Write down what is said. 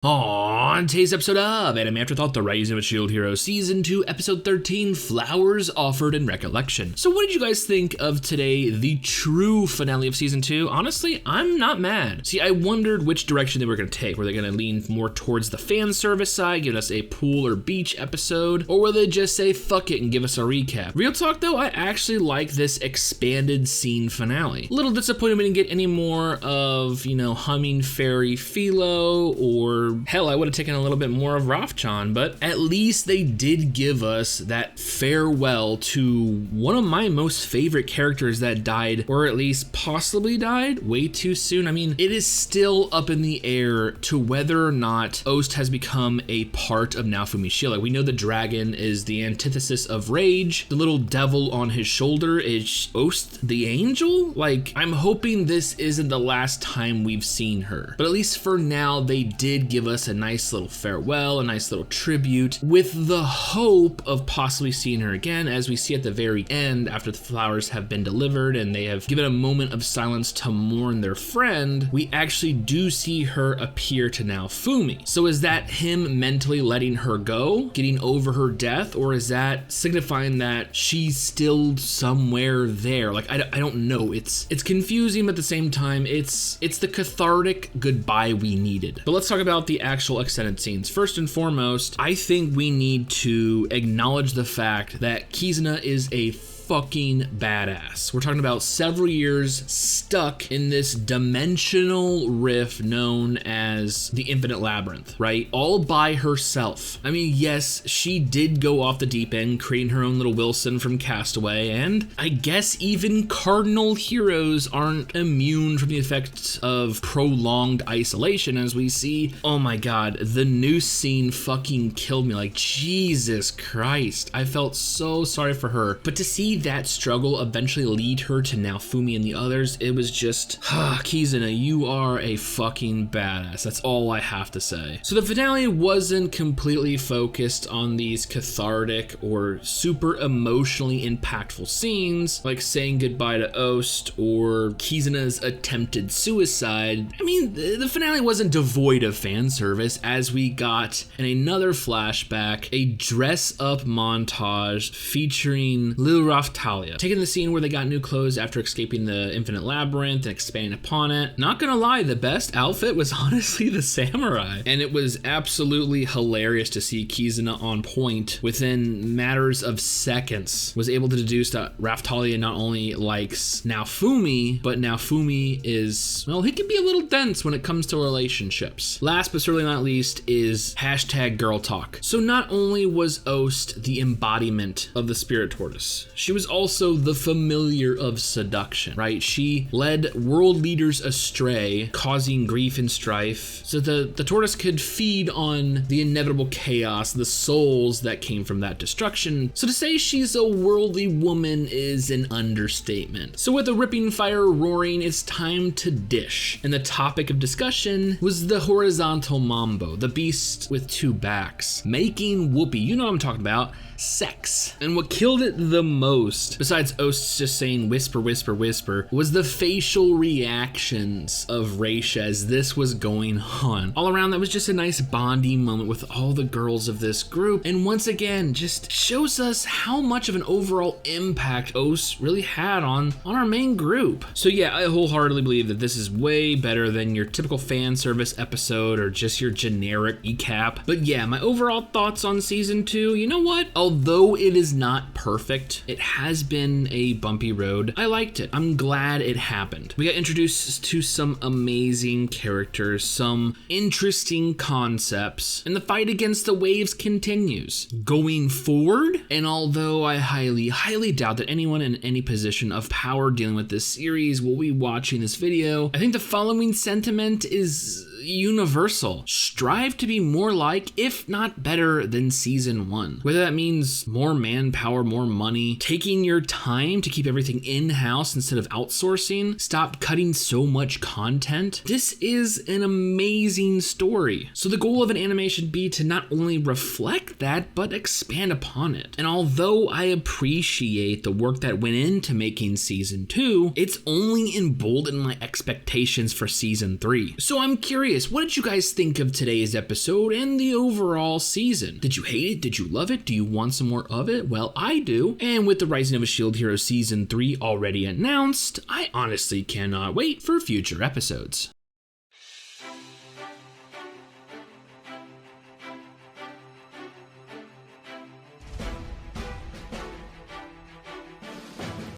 On today's episode of Anime Afterthought, The Rising of a Shield Hero, Season 2, Episode 13, Flowers Offered in Recollection. So what did you guys think of today, the true finale of Season 2? Honestly, I'm not mad. See, I wondered which direction they were going to take. Were they going to lean more towards the fan service side, giving us a pool or beach episode? Or will they just say fuck it and give us a recap? Real talk though, I actually like this expanded scene finale. A little disappointed we didn't get any more of, Humming Fairy Philo, or hell, I would have taken a little bit more of Rafchan, but at least they did give us that farewell to one of my most favorite characters that died, or at least possibly died, way too soon. I mean, it is still up in the air to whether or not Ost has become a part of Naofumi's shield. Like, we know the dragon is the antithesis of rage. The little devil on his shoulder is Ost the angel? Like, I'm hoping this isn't the last time we've seen her. But at least for now, they did give us a nice little farewell, a nice little tribute, with the hope of possibly seeing her again, as we see at the very end after the flowers have been delivered and they have given a moment of silence to mourn their friend. We actually do see her appear to Naofumi. So is that him mentally letting her go, getting over her death, or is that signifying that she's still somewhere there? Like, I don't know. It's confusing, but at the same time, it's the cathartic goodbye we needed. But let's talk about the actual extended scenes. First and foremost, I think we need to acknowledge the fact that Kizuna is a fucking badass. We're talking about several years stuck in this dimensional rift known as the Infinite Labyrinth, right? All by herself. I mean, yes, she did go off the deep end, creating her own little Wilson from Castaway, and I guess even cardinal heroes aren't immune from the effects of prolonged isolation, as we see. Oh my god, the noose scene fucking killed me. Like, Jesus Christ. I felt so sorry for her. But to see that struggle eventually lead her to Naofumi and the others, it was just, Kizuna, you are a fucking badass. That's all I have to say. So the finale wasn't completely focused on these cathartic or super emotionally impactful scenes, like saying goodbye to Ost or Kizuna's attempted suicide. I mean, the finale wasn't devoid of fan service, as we got in another flashback a dress-up montage featuring Lil Raftalia, taking the scene where they got new clothes after escaping the Infinite Labyrinth and expanding upon it. Not gonna lie, the best outfit was honestly the samurai, and it was absolutely hilarious to see Kizuna on point within matters of seconds. Was able to deduce that Raftalia not only likes Naofumi, but Naofumi is, well, he can be a little dense when it comes to relationships. Last but certainly not least is hashtag girl talk. So not only was Ost the embodiment of the spirit tortoise, she was also the familiar of seduction, right? She led world leaders astray, causing grief and strife, so the tortoise could feed on the inevitable chaos, the souls that came from that destruction. So to say she's a worldly woman is an understatement. So with the ripping fire roaring, it's time to dish. And the topic of discussion was the horizontal mambo, the beast with two backs, making whoopee. You know what I'm talking about. Sex. And what killed it the most, besides Ost just saying whisper, whisper, whisper, was the facial reactions of Reisha as this was going on. All around, that was just a nice bonding moment with all the girls of this group. And once again, just shows us how much of an overall impact Ost really had on our main group. So yeah, I wholeheartedly believe that this is way better than your typical fan service episode or just your generic recap. But yeah, my overall thoughts on season 2, you know what? Although it is not perfect, it has been a bumpy road. I liked it. I'm glad it happened. We got introduced to some amazing characters, some interesting concepts, and the fight against the waves continues. Going forward, and although I highly doubt that anyone in any position of power dealing with this series will be watching this video, I think the following sentiment is universal. Strive to be more like, if not better than season 1. Whether that means more manpower, more money, taking your time to keep everything in-house instead of outsourcing, stop cutting so much content. This is an amazing story. So the goal of an anime should be to not only reflect that, but expand upon it. And although I appreciate the work that went into making season 2, it's only emboldened my expectations for season 3. So I'm curious, curious, what did you guys think of today's episode and the overall season? Did you hate it? Did you love it? Do you want some more of it? Well, I do. And with the Rising of a Shield Hero Season 3 already announced, I honestly cannot wait for future episodes.